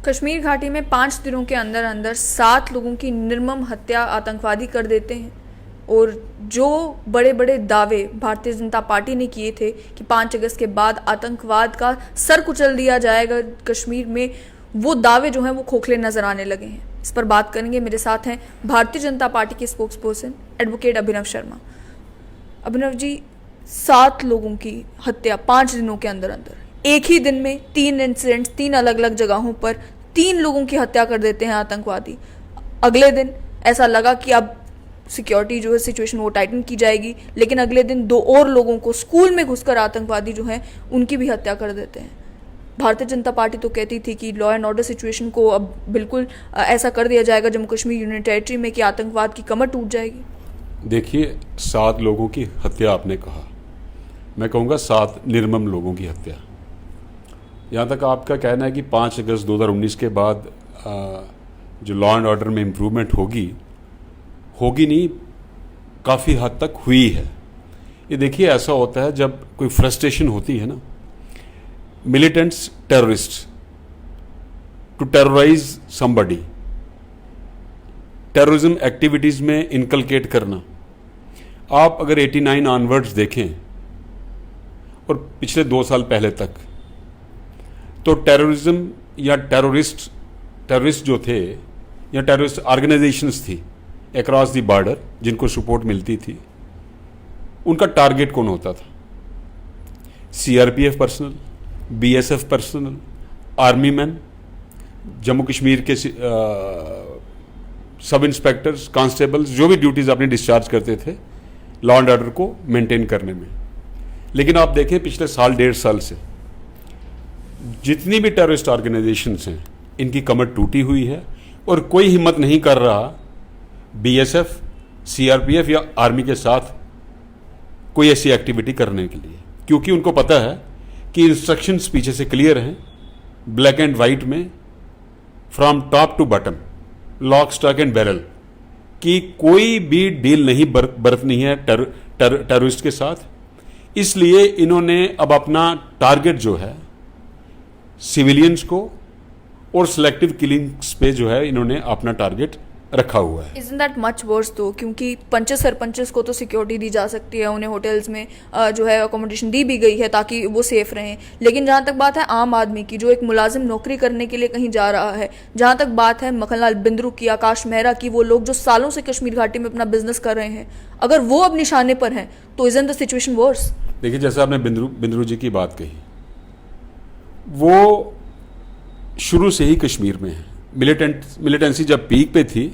कश्मीर घाटी में 5 दिनों के अंदर अंदर 7 लोगों की निर्मम हत्या आतंकवादी कर देते हैं। और जो बड़े बड़े दावे भारतीय जनता पार्टी ने किए थे कि 5 अगस्त के बाद आतंकवाद का सर कुचल दिया जाएगा कश्मीर में, वो दावे जो हैं वो खोखले नजर आने लगे हैं। इस पर बात करेंगे। मेरे साथ हैं भारतीय जनता पार्टी के स्पोक्स पर्सन एडवोकेट अभिनव शर्मा। अभिनव जी, 7 लोगों की हत्या 5 दिनों के अंदर अंदर, एक ही दिन में 3 इंसिडेंट्स, 3 अलग अलग जगहों पर 3 लोगों की हत्या कर देते हैं आतंकवादी। अगले दिन ऐसा लगा कि अब सिक्योरिटी जो है सिचुएशन वो टाइटन की जाएगी, लेकिन अगले दिन 2 और लोगों को स्कूल में घुसकर आतंकवादी जो हैं उनकी भी हत्या कर देते हैं। भारतीय जनता पार्टी तो कहती थी कि लॉ एंड ऑर्डर सिचुएशन को अब बिल्कुल ऐसा कर दिया जाएगा जम्मू कश्मीर यूनियन टेरिटरी में कि आतंकवाद की कमर टूट जाएगी। देखिए, 7 लोगों की हत्या आपने कहा, मैं कहूँगा 7 निर्मम लोगों की हत्या। यहाँ तक आपका कहना है कि 5 अगस्त 2019 के बाद जो लॉ एंड ऑर्डर में इम्प्रूवमेंट होगी नहीं, काफ़ी हद तक हुई है। ये देखिए, ऐसा होता है जब कोई फ्रस्ट्रेशन होती है ना, militants terrorist to terrorize somebody, terrorism activities में इनकलकेट करना। आप अगर 89 ऑनवर्ड्स देखें और पिछले 2 साल पहले तक, तो टेररिज्म या टेररिस्ट जो थे या टेररिस्ट ऑर्गेनाइजेशंस थी अक्रॉस द बॉर्डर जिनको सपोर्ट मिलती थी, उनका टारगेट कौन होता था? CRPF personal, BSF personal, army man, Jammu Kashmir के सब इंस्पेक्टर्स, कांस्टेबल्स, जो भी ड्यूटीज अपनी डिस्चार्ज करते थे लॉ एंड ऑर्डर को मेंटेन करने में। लेकिन आप देखें, पिछले साल 1.5 साल से जितनी भी टेररिस्ट ऑर्गेनाइजेशंस हैं, इनकी कमर टूटी हुई है और कोई हिम्मत नहीं कर रहा बीएसएफ, सीआरपीएफ या आर्मी के साथ कोई ऐसी एक्टिविटी करने के लिए, क्योंकि उनको पता है कि इंस्ट्रक्शंस पीछे से क्लियर हैं, ब्लैक एंड वाइट में, from top to bottom, lock stock and barrel, कि कोई भी डील नहीं बरतनी है टेररिस्ट के साथ। इसलिए इन्होंने अब अपना टारगेट जो है सिविलियंस को और सिलेक्टिव किलिंग्स पे जो है इन्होंने अपना टारगेट रखा हुआ है। Isn't that much worse though? क्योंकि पंचेस सरपंचेस को तो सिक्योरिटी दी जा सकती है, उन्हें होटल्स में जो है अकोमोडेशन दी भी गई है ताकि वो सेफ रहें। लेकिन जहाँ तक बात है आम आदमी की, जो एक मुलाजिम नौकरी करने के लिए कहीं जा रहा है, जहाँ तक बात है मक्खनलाल बिंद्रू की, आकाश मेहरा की, वो लोग जो सालों से कश्मीर घाटी में अपना बिजनेस कर रहे हैं, अगर वो अब निशाने पर हैं तो isn't the situation worse? देखिए, जैसे आपने बिंद्रू जी की बात कही, वो शुरू से ही कश्मीर में है। मिलिटेंसी जब पीक पे थी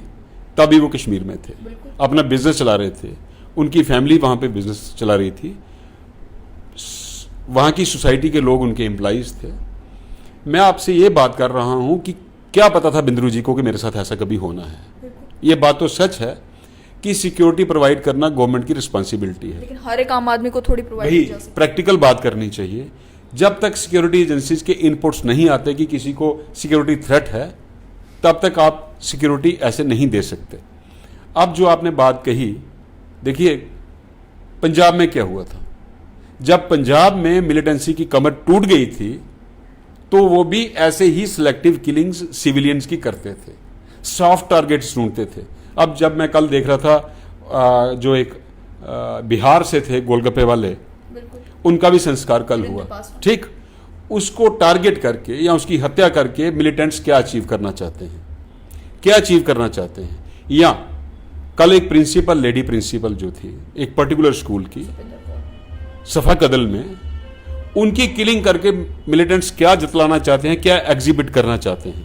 तभी वो कश्मीर में थे, अपना बिजनेस चला रहे थे, उनकी फैमिली वहाँ पे बिजनेस चला रही थी, वहाँ की सोसाइटी के लोग उनके एम्प्लॉइज थे। मैं आपसे ये बात कर रहा हूँ कि क्या पता था बिंद्रू जी को कि मेरे साथ ऐसा कभी होना है। ये बात तो सच है कि सिक्योरिटी प्रोवाइड करना गवर्नमेंट की रिस्पॉन्सिबिलिटी है, लेकिन हर एक आम आदमी को थोड़ी प्रोवाइड की जा सकती है। प्रैक्टिकल बात करनी चाहिए। जब तक सिक्योरिटी एजेंसीज के इनपुट्स नहीं आते कि किसी को सिक्योरिटी थ्रेट है, तब तक आप सिक्योरिटी ऐसे नहीं दे सकते। अब जो आपने बात कही, देखिए पंजाब में क्या हुआ था, जब पंजाब में मिलिटेंसी की कमर टूट गई थी तो वो भी ऐसे ही सिलेक्टिव किलिंग्स सिविलियंस की करते थे, सॉफ्ट टारगेट्स ढूंढते थे। अब जब मैं कल देख रहा था, जो एक बिहार से थे गोलगप्पे वाले, उनका भी संस्कार कल हुआ, ठीक, उसको टारगेट करके या उसकी हत्या करके मिलिटेंट्स क्या अचीव करना चाहते हैं। या कल एक प्रिंसिपल, लेडी प्रिंसिपल जो थी एक पर्टिकुलर स्कूल की, सफा कदल में, उनकी किलिंग करके मिलिटेंट्स क्या जतलाना चाहते हैं, क्या एग्जिबिट करना चाहते हैं,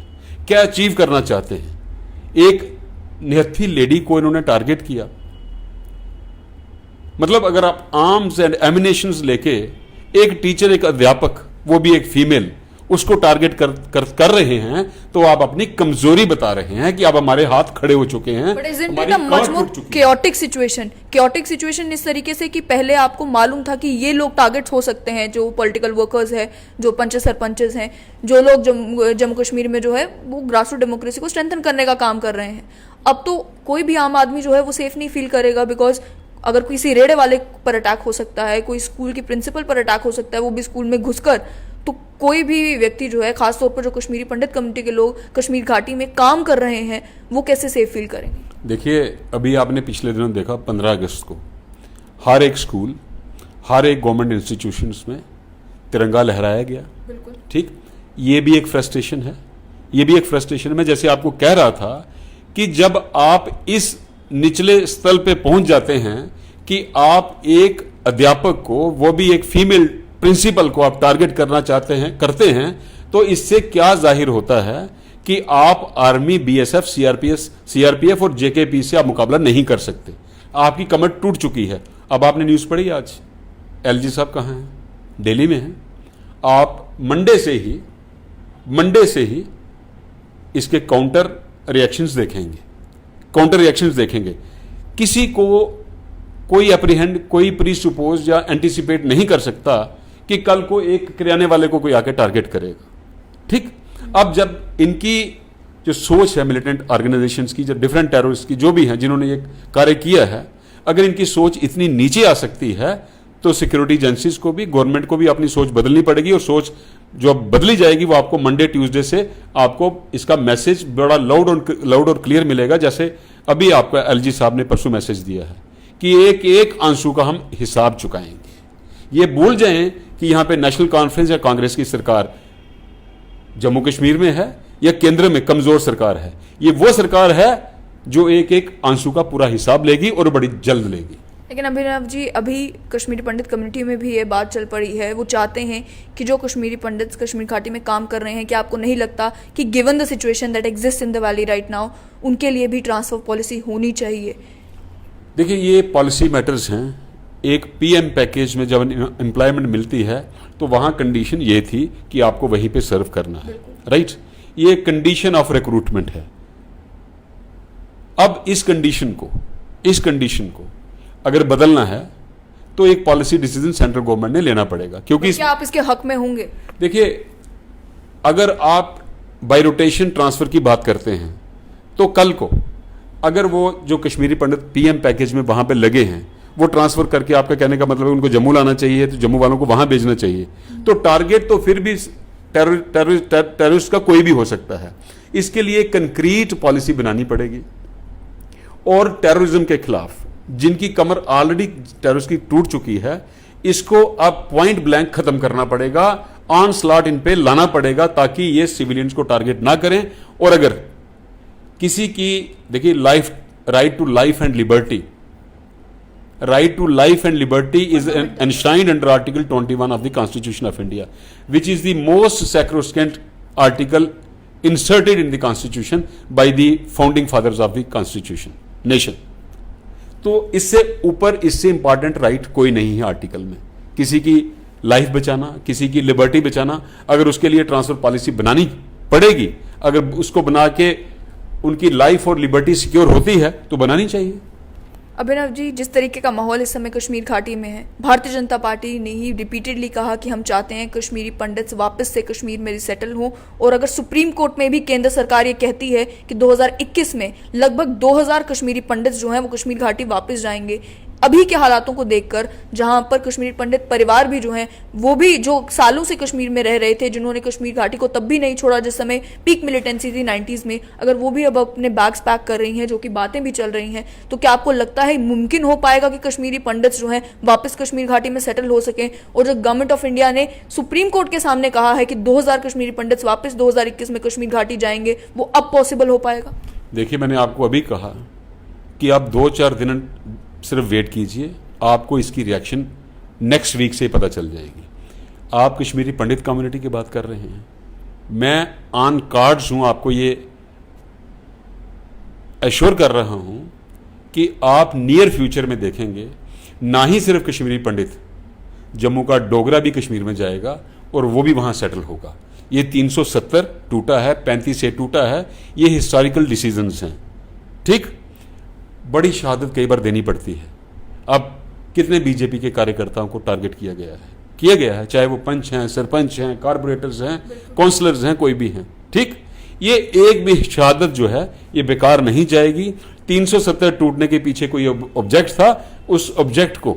क्या अचीव करना चाहते हैं। एक निहत्थी लेडी को इन्होंने टारगेट किया। मतलब अगर आप आर्म्स एंड एमिनेशंस लेके एक टीचर, एक अध्यापक, वो भी एक फीमेल, उसको टारगेट कर रहे हैं, तो आप अपनी कमजोरी बता रहे हैं कि अब हमारे हाथ खड़े हो चुके हैं। chaotic situation इस तरीके से कि पहले आपको मालूम था कि ये लोग टारगेट्स हो सकते हैं, जो पॉलिटिकल वर्कर्स हैं, जो पंच सरपंचेस हैं, जो लोग जम्मू कश्मीर में जो है वो ग्रास रूट डेमोक्रेसी को स्ट्रेंथन करने का काम कर रहे हैं। अब तो कोई भी आम आदमी जो है वो सेफ नहीं फील करेगा, बिकॉज अगर किसी रेड़े वाले पर अटैक हो सकता है, कोई स्कूल की प्रिंसिपल पर अटैक हो सकता है, वो भी स्कूल में घुसकर तो कोई भी व्यक्ति जो है, खासतौर पर जो कश्मीरी पंडित कम्युनिटी के लोग कश्मीर घाटी में काम कर रहे हैं, वो कैसे सेफ फील करेंगे? देखिए, अभी आपने पिछले दिनों देखा 15 अगस्त को हर एक स्कूल, हर एक गवर्नमेंट इंस्टीट्यूशंस में तिरंगा लहराया गया। बिल्कुल ठीक, ये भी एक फ्रस्ट्रेशन है, ये भी एक फ्रस्ट्रेशन है। मैं जैसे आपको कह रहा था कि जब आप इस निचले स्तर पे पहुंच जाते हैं कि आप एक अध्यापक को, वो भी एक फीमेल प्रिंसिपल को आप टारगेट करना चाहते हैं, करते हैं, तो इससे क्या जाहिर होता है कि आप आर्मी, बीएसएफ, सीआरपीएफ और जेकेपी से आप मुकाबला नहीं कर सकते। आपकी कमर टूट चुकी है। अब आपने न्यूज़ पढ़ी आज, एलजी साहब कहाँ हैं? दिल्ली में हैं। आप मंडे से ही इसके काउंटर रिएक्शंस देखेंगे। किसी को कोई अप्रीहेंड, कोई प्री सुपोज या एंटीसिपेट नहीं कर सकता कि कल को एक किराने वाले को कोई आके टारगेट करेगा। ठीक, अब जब इनकी जो सोच है मिलिटेंट ऑर्गेनाइजेशंस की, जो डिफरेंट टेररिस्ट की, जो भी हैं जिन्होंने ये कार्य किया है, अगर इनकी सोच इतनी नीचे आ सकती है तो सिक्योरिटी एजेंसीज को भी, गवर्नमेंट को भी अपनी सोच बदलनी पड़ेगी। और सोच जो बदली जाएगी वो आपको मंडे ट्यूसडे से आपको इसका मैसेज बड़ा लाउड और क्लियर मिलेगा। जैसे अभी आपका एलजी साहब ने परसों मैसेज दिया है कि एक एक आंसू का हम हिसाब चुकाएंगे। ये भूल जाएं कि यहां पे नेशनल कॉन्फ्रेंस या कांग्रेस की सरकार जम्मू कश्मीर में है या केंद्र में कमजोर सरकार है। ये वो सरकार है जो एक एक आंसू का पूरा हिसाब लेगी और बड़ी जल्द लेगी। लेकिन अभिनव जी, अभी कश्मीरी पंडित कम्युनिटी में भी ये बात चल पड़ी है, वो चाहते हैं कि जो कश्मीरी पंडित कश्मीर घाटी में काम कर रहे हैं, कि आपको नहीं लगता कि given the situation that exist in the valley right now, उनके लिए भी ट्रांसफर पॉलिसी होनी चाहिए? देखिए, ये पॉलिसी मैटर्स हैं। एक पीएम पैकेज में जब एम्प्लॉयमेंट मिलती है तो वहां कंडीशन ये थी कि आपको वहीं पे सर्व करना है, राइट? ये कंडीशन ऑफ रिक्रूटमेंट है। अब इस कंडीशन को अगर बदलना है तो एक पॉलिसी डिसीजन सेंट्रल गवर्नमेंट ने लेना पड़ेगा, क्योंकि क्या आप इसके हक में होंगे? देखिए, अगर आप बाय रोटेशन ट्रांसफर की बात करते हैं तो कल को अगर वो जो कश्मीरी पंडित पीएम पैकेज में वहां पे लगे हैं, वो ट्रांसफर करके, आपका कहने का मतलब है उनको जम्मू लाना चाहिए, तो जम्मू वालों को वहां भेजना चाहिए, तो टारगेट तो फिर भी टेररिस्ट का कोई भी हो सकता है। इसके लिए कंक्रीट पॉलिसी बनानी पड़ेगी और टेररिज्म के खिलाफ जिनकी कमर ऑलरेडी टेररिस्ट की टूट चुकी है, इसको अब पॉइंट ब्लैंक खत्म करना पड़ेगा, ऑन स्लॉट इन पे लाना पड़ेगा ताकि ये सिविलियंस को टारगेट ना करें। और अगर किसी की, देखिए, right to life and liberty is enshrined under article 21 of the constitution of India, which is the most sacrosanct article inserted in the constitution by the founding fathers of the constitution nation. तो इससे ऊपर, इससे important right कोई नहीं है article में। किसी की लाइफ बचाना, किसी की लिबर्टी बचाना, अगर उसके लिए ट्रांसफर पॉलिसी बनानी पड़ेगी, अगर उसको बना के उनकी लाइफ और लिबर्टी सिक्योर होती है तो बनानी चाहिए। अभिनव जी, जिस तरीके का माहौल इस समय कश्मीर घाटी में है, भारतीय जनता पार्टी ने ही रिपीटेडली कहा कि हम चाहते हैं कश्मीरी पंडित्स वापस से कश्मीर में रिसेटल हों। और अगर सुप्रीम कोर्ट में भी केंद्र सरकार ये कहती है कि 2021 में लगभग 2000 कश्मीरी पंडित्स जो हैं वो कश्मीर घाटी वापस जाएंगे, अभी के हालातों को देखकर, जहां पर कश्मीरी पंडित परिवार भी जो हैं, वो भी जो सालों से कश्मीर में रह रहे थे, जिन्होंने कश्मीर घाटी को तब भी नहीं छोड़ा जिस समय पीक मिलिटेंसी थी 90s में, अगर वो भी अब अपने बैग्स पैक कर रही हैं, जो कि बातें भी चल रही हैं, तो क्या आपको लगता है मुमकिन हो पाएगा कि कश्मीरी पंडित्स जो हैं वापस कश्मीर घाटी में सेटल हो सकें? और जो गवर्नमेंट ऑफ इंडिया ने सुप्रीम कोर्ट के सामने कहा है कि 2000 कश्मीरी पंडित्स वापस 2021 में कश्मीर घाटी जाएंगे, वो अब पॉसिबल हो पाएगा? देखिए, मैंने आपको अभी कहा कि आप 2-4 दिन सिर्फ वेट कीजिए, आपको इसकी रिएक्शन नेक्स्ट वीक से पता चल जाएगी। आप कश्मीरी पंडित कम्युनिटी की बात कर रहे हैं, मैं ऑन कार्ड्स हूं, आपको ये एश्योर कर रहा हूं कि आप नियर फ्यूचर में देखेंगे, ना ही सिर्फ कश्मीरी पंडित, जम्मू का डोगरा भी कश्मीर में जाएगा और वो भी वहां सेटल होगा। ये 370 टूटा है, 35 से टूटा है, ये हिस्टोरिकल डिसीजंस हैं। ठीक, बड़ी शहादत कई बार देनी पड़ती है। अब कितने बीजेपी के कार्यकर्ताओं को टारगेट किया गया है, चाहे वो पंच हैं, सरपंच हैं, कारपोरेटर्स हैं, काउंसलर्स हैं, कोई भी हैं। ठीक, ये एक भी शहादत जो है ये बेकार नहीं जाएगी। 370 टूटने के पीछे कोई ऑब्जेक्ट था, उस ऑब्जेक्ट को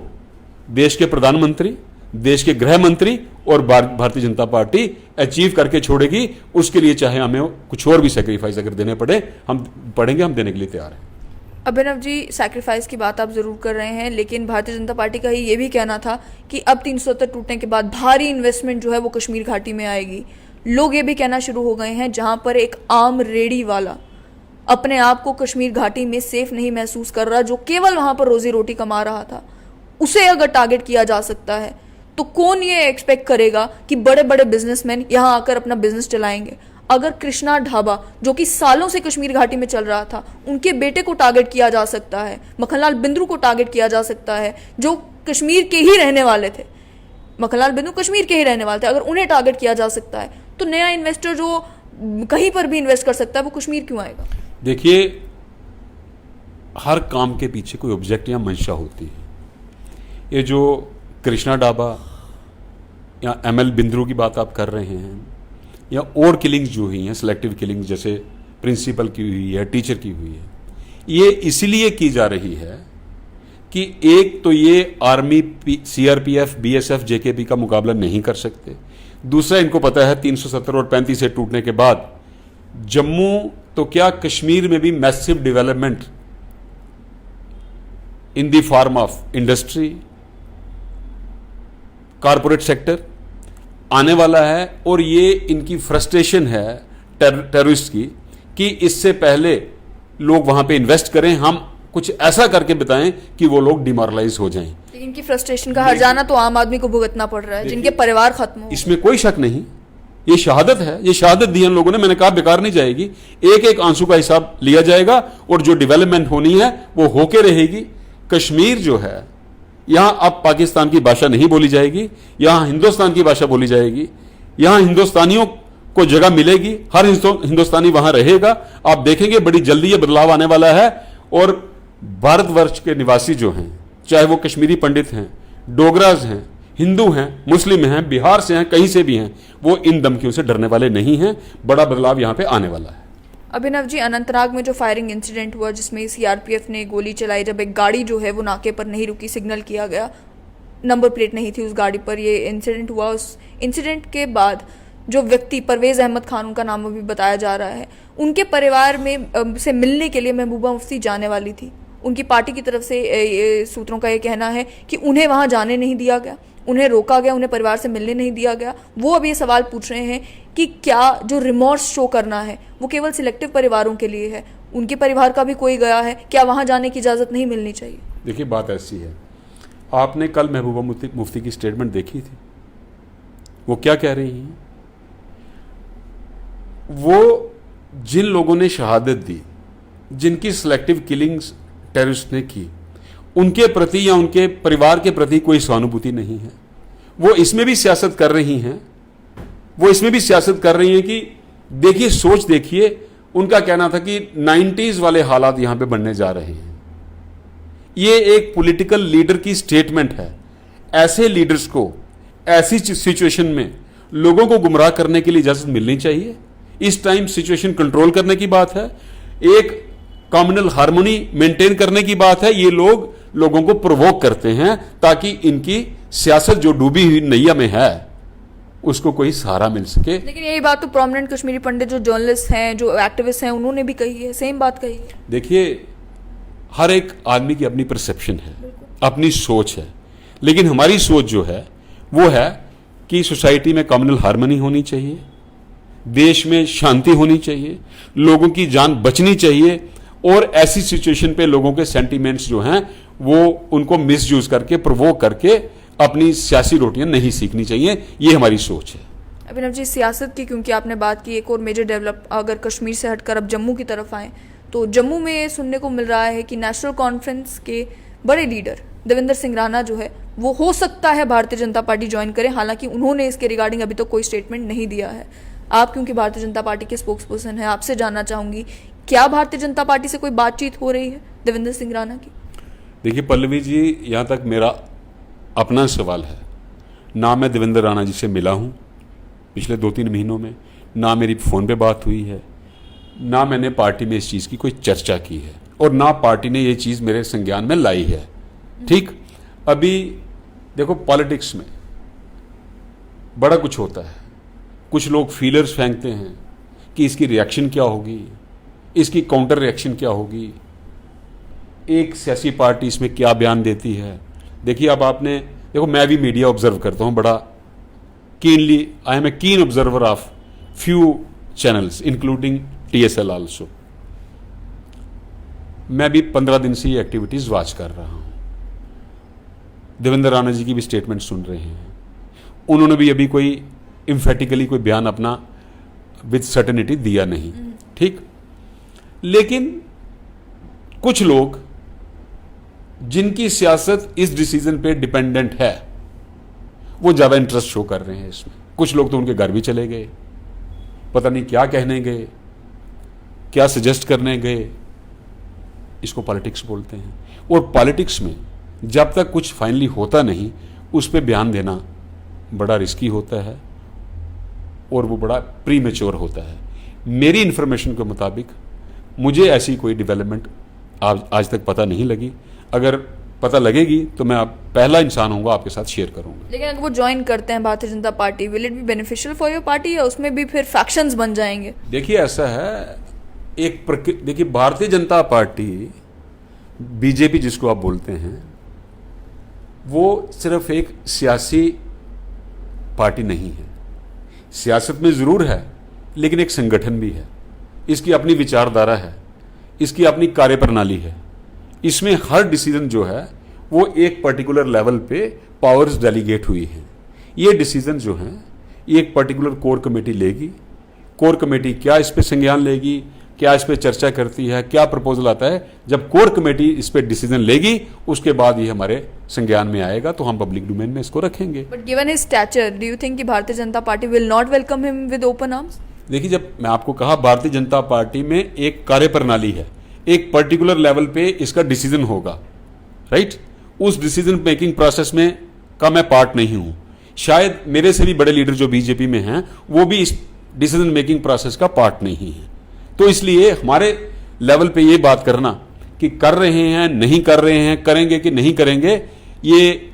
देश के प्रधानमंत्री, देश के गृह मंत्री और भारतीय जनता पार्टी अचीव करके छोड़ेगी। उसके लिए चाहे हमें कुछ और भी सेक्रीफाइस अगर देने पड़े, हम देने के लिए तैयार हैं। अभिनव जी, सैक्रिफाइस की बात आप ज़रूर कर रहे हैं, लेकिन भारतीय जनता पार्टी का ही ये भी कहना था कि अब 370 टूटने के बाद भारी इन्वेस्टमेंट जो है वो कश्मीर घाटी में आएगी। लोग ये भी कहना शुरू हो गए हैं, जहां पर एक आम रेडी वाला अपने आप को कश्मीर घाटी में सेफ नहीं महसूस कर रहा, जो केवल वहां पर रोजी रोटी कमा रहा था, उसे अगर टारगेट किया जा सकता है तो कौन ये एक्सपेक्ट करेगा कि बड़े बड़े बिजनेसमैन यहां आकर अपना बिजनेस चलाएंगे। अगर कृष्णा ढाबा, जो कि सालों से कश्मीर घाटी में चल रहा था, उनके बेटे को टारगेट किया जा सकता है, मक्खनलाल बिंद्रू को टारगेट किया जा सकता है, जो कश्मीर के ही रहने वाले थे, मक्खनलाल बिंद्रू कश्मीर के ही रहने वाले थे, अगर उन्हें टारगेट किया जा सकता है तो नया इन्वेस्टर जो कहीं पर भी इन्वेस्ट कर सकता है वो कश्मीर क्यों आएगा? देखिए, हर काम के पीछे कोई ऑब्जेक्ट या मंशा होती है। ये जो कृष्णा ढाबा या ML बिंद्रू की बात आप कर रहे हैं, या और किलिंग्स जो हुई हैं, सिलेक्टिव किलिंग्स जैसे प्रिंसिपल की हुई है, टीचर की हुई है, ये इसलिए की जा रही है कि एक तो ये आर्मी, CRPF, BSF, JKP का मुकाबला नहीं कर सकते। दूसरा, इनको पता है 370 और 35 से टूटने के बाद जम्मू तो क्या कश्मीर में भी massive development in the form of industry, corporate sector आने वाला है। और ये इनकी फ्रस्ट्रेशन है टेररिस्ट की कि इससे पहले लोग वहां पे इन्वेस्ट करें, हम कुछ ऐसा करके बताएं कि वो लोग डिमोरलाइज हो जाएं। लेकिन इनकी फ्रस्ट्रेशन का हर्जाना तो आम आदमी को भुगतना पड़ रहा है, जिनके परिवार खत्म हो। इसमें कोई शक नहीं, ये शहादत है, ये शहादत दी हम लोगों ने। मैंने कहा बेकार नहीं जाएगी, एक एक आंसू का हिसाब लिया जाएगा और जो डेवलपमेंट होनी है वो होके रहेगी। कश्मीर जो है, यहां अब पाकिस्तान की भाषा नहीं बोली जाएगी, यहां हिंदुस्तान की भाषा बोली जाएगी, यहां हिंदुस्तानियों को जगह मिलेगी, हर हिंदुस्तानी वहां रहेगा। आप देखेंगे बड़ी जल्दी ये बदलाव आने वाला है। और भारतवर्ष के निवासी जो हैं, चाहे वो कश्मीरी पंडित हैं, डोगराज हैं, हिंदू हैं, मुस्लिम हैं, बिहार से हैं, कहीं से भी हैं, वो इन धमकियों से डरने वाले नहीं हैं। बड़ा बदलाव यहां पे आने वाला है। अभिनव जी, अनंतनाग में जो फायरिंग इंसिडेंट हुआ, जिसमें CRPF ने गोली चलाई, जब एक गाड़ी जो है वो नाके पर नहीं रुकी, सिग्नल किया गया, नंबर प्लेट नहीं थी उस गाड़ी पर, ये इंसिडेंट हुआ। उस इंसिडेंट के बाद जो व्यक्ति, परवेज अहमद खान उनका नाम अभी बताया जा रहा है, उनके परिवार में से मिलने के लिए महबूबा मुफ्ती जाने वाली थी। उनकी पार्टी की तरफ से सूत्रों का ये कहना है कि उन्हें वहां जाने नहीं दिया गया, उन्हें रोका गया, उन्हें परिवार से मिलने नहीं दिया गया। वो अब ये सवाल पूछ रहे हैं कि क्या जो रिमोर्स शो करना है वो केवल सिलेक्टिव परिवारों के लिए है? उनके परिवार का भी कोई गया है, क्या वहां जाने की इजाज़त नहीं मिलनी चाहिए? देखिए, बात ऐसी है, आपने कल महबूबा मुफ्ती की स्टेटमेंट देखी थी, वो क्या कह रही हैं? वो जिन लोगों ने शहादत दी, जिनकी सिलेक्टिव किलिंग्स टेररिस्ट ने की, उनके प्रति या उनके परिवार के प्रति कोई सहानुभूति नहीं है। वो इसमें भी सियासत कर रही हैं, वो इसमें भी सियासत कर रही हैं कि देखिए, सोच देखिए, उनका कहना था कि 90s वाले हालात यहां पे बनने जा रहे हैं। ये एक पॉलिटिकल लीडर की स्टेटमेंट है। ऐसे लीडर्स को ऐसी सिचुएशन में लोगों को गुमराह करने के लिए इजाजत मिलनी चाहिए। इस टाइम सिचुएशन कंट्रोल करने की बात है, एक कम्युनल हार्मोनी मेंटेन करने की बात है। ये लोग लोगों को प्रोवोक करते हैं ताकि इनकी सियासत जो डूबी हुई नैया में है उसको कोई सहारा मिल सके। लेकिन यही बात तो प्रोमिनेंट कश्मीरी पंडित, जो जर्नलिस्ट हैं, जो एक्टिविस्ट हैं, उन्होंने भी कही है, सेम बात कही है। देखिए, हर एक आदमी की अपनी परसेप्शन है, अपनी सोच है, लेकिन हमारी सोच जो है वो है कि सोसाइटी में कम्युनल हार्मनी होनी चाहिए, देश में शांति होनी चाहिए, लोगों की जान बचनी चाहिए। और ऐसी सिचुएशन पे लोगों के सेंटीमेंट्स जो हैं वो उनको मिसयूज करके, प्रोवोक करके अपनी सियासी रोटियां नहीं सीखनी चाहिए। ये हमारी सोच है। अभिनव जी, सियासत की क्योंकि आपने बात की, एक और मेजर डेवलप अगर कश्मीर से हटकर अब जम्मू की तरफ आए तो जम्मू में ये सुनने को मिल रहा है कि नेशनल कॉन्फ्रेंस के बड़े लीडर देवेंद्र सिंह राणा जो है वो हो सकता है भारतीय जनता पार्टी ज्वाइन करें। हालांकि उन्होंने इसके रिगार्डिंग अभी तक कोई स्टेटमेंट नहीं दिया है। आप क्योंकि भारतीय जनता पार्टी के स्पोक्स पर्सन हैं, आपसे जानना चाहूंगी, क्या भारतीय जनता पार्टी से कोई बातचीत हो रही है देवेंद्र सिंह राणा की? देखिए पल्लवी जी, यहाँ तक मेरा अपना सवाल है, ना मैं देवेंद्र राणा जी से मिला हूँ पिछले 2-3 महीनों में, ना मेरी फ़ोन पे बात हुई है, ना मैंने पार्टी में इस चीज़ की कोई चर्चा की है, और ना पार्टी ने ये चीज़ मेरे संज्ञान में लाई है। ठीक, अभी देखो पॉलिटिक्स में बड़ा कुछ होता है। कुछ लोग फीलर्स फेंकते हैं कि इसकी रिएक्शन क्या होगी, इसकी काउंटर रिएक्शन क्या होगी, एक सियासी पार्टी इसमें क्या बयान देती है। देखिए अब आपने देखो, मैं भी मीडिया ऑब्जर्व करता हूँ बड़ा कीनली। आई एम ए कीन observer of few channels including TSL also. मैं भी 15 दिन से ये एक्टिविटीज वॉच कर रहा हूँ। देवेंद्र राणा जी की भी स्टेटमेंट सुन रहे हैं। उन्होंने भी अभी कोई इम्फेटिकली कोई बयान अपना विद सर्टेनिटी दिया नहीं, ठीक। लेकिन कुछ लोग जिनकी सियासत इस डिसीजन पे डिपेंडेंट है वो ज़्यादा इंटरेस्ट शो कर रहे हैं इसमें। कुछ लोग तो उनके घर भी चले गए, पता नहीं क्या कहने गए, क्या सजेस्ट करने गए। इसको पॉलिटिक्स बोलते हैं। और पॉलिटिक्स में जब तक कुछ फाइनली होता नहीं उस पर बयान देना बड़ा रिस्की होता है और वो बड़ा प्रीमेच्योर होता है। मेरी इन्फॉर्मेशन के मुताबिक मुझे ऐसी कोई डेवलपमेंट आज तक पता नहीं लगी। अगर पता लगेगी तो मैं पहला इंसान होऊंगा आपके साथ शेयर करूंगा। लेकिन अगर वो ज्वाइन करते हैं Bharatiya Janata party, will it be beneficial for your party या उसमें भी फिर फैक्शंस बन जाएंगे? देखिए ऐसा है, देखिए भारतीय जनता पार्टी, बीजेपी जिसको आप बोलते हैं, वो सिर्फ एक सियासी पार्टी नहीं है। सियासत में जरूर है लेकिन एक संगठन भी है। इसकी अपनी विचारधारा है, इसकी अपनी कार्यप्रणाली है। इसमें हर डिसीजन जो है वो एक पर्टिकुलर लेवल पे पावर्स डेलीगेट हुई हैं। ये डिसीजन जो हैं ये एक पर्टिकुलर कोर कमेटी लेगी। कोर कमेटी क्या इस पे संज्ञान लेगी, क्या इस पे चर्चा करती है, क्या प्रपोजल आता है, जब कोर कमेटी इस पे डिसीजन लेगी उसके बाद ये हमारे संज्ञान में आएगा तो हम पब्लिक डोमेन में इसको रखेंगे। But given his stature, do you think कि Bharatiya Janata party will not welcome him with open arms? देखिए, जब मैं आपको कहा भारतीय जनता पार्टी में एक कार्यप्रणाली है, एक पर्टिकुलर लेवल पे इसका डिसीजन होगा, राइट। उस डिसीजन मेकिंग प्रोसेस में का मैं पार्ट नहीं हूं। शायद मेरे से भी बड़े लीडर जो बीजेपी में हैं वो भी इस डिसीजन मेकिंग प्रोसेस का पार्ट नहीं है। तो इसलिए हमारे लेवल पे ये बात करना कि कर रहे हैं, नहीं कर रहे हैं, करेंगे कि नहीं करेंगे, ये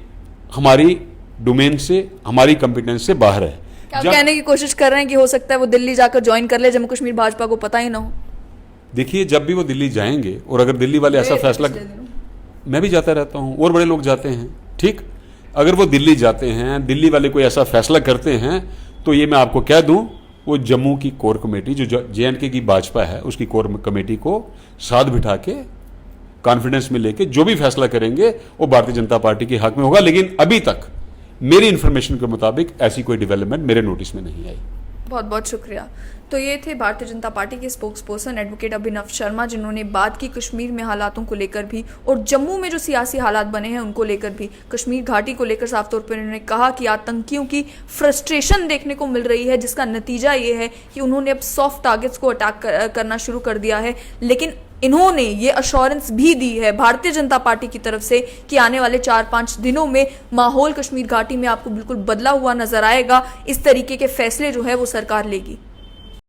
हमारी डोमेन से, हमारी कॉम्पिटेंस से बाहर है। क्या कहने की कोशिश कर रहे हैं कि हो सकता है वो दिल्ली जाकर ज्वाइन कर ले, जम्मू कश्मीर भाजपा को पता ही ना हो? देखिए, जब भी वो दिल्ली जाएंगे और अगर दिल्ली वाले ऐसा फैसला, मैं भी जाता रहता हूं और बड़े लोग जाते हैं, ठीक। अगर वो दिल्ली जाते हैं, दिल्ली वाले कोई ऐसा फैसला करते हैं तो ये मैं आपको कह दूं, वो जम्मू की कोर कमेटी जो JNK की भाजपा है उसकी कोर कमेटी को साथ बिठा के कॉन्फिडेंस में लेके जो भी फैसला करेंगे वो भारतीय जनता पार्टी के हक में होगा। लेकिन अभी तक मेरी इंफॉर्मेशन के मुताबिक ऐसी कोई डेवलपमेंट मेरे नोटिस में नहीं आई। बहुत बहुत शुक्रिया। तो ये थे भारतीय जनता पार्टी के स्पोक्स पर्सन एडवोकेट अभिनव शर्मा, जिन्होंने बात की कश्मीर में हालातों को लेकर भी और जम्मू में जो सियासी हालात बने हैं उनको लेकर भी। कश्मीर घाटी को लेकर साफ तौर पर उन्होंने कहा कि आतंकियों की फ्रस्ट्रेशन देखने को मिल रही है, जिसका नतीजा ये है कि उन्होंने अब सॉफ्ट टारगेट्स को अटैक करना शुरू कर दिया है। लेकिन इन्होंने ये अश्योरेंस भी दी है भारतीय जनता पार्टी की तरफ से कि आने वाले 4-5 दिनों में माहौल कश्मीर घाटी में आपको बिल्कुल बदला हुआ नजर आएगा। इस तरीके के फैसले जो है वो सरकार लेगी।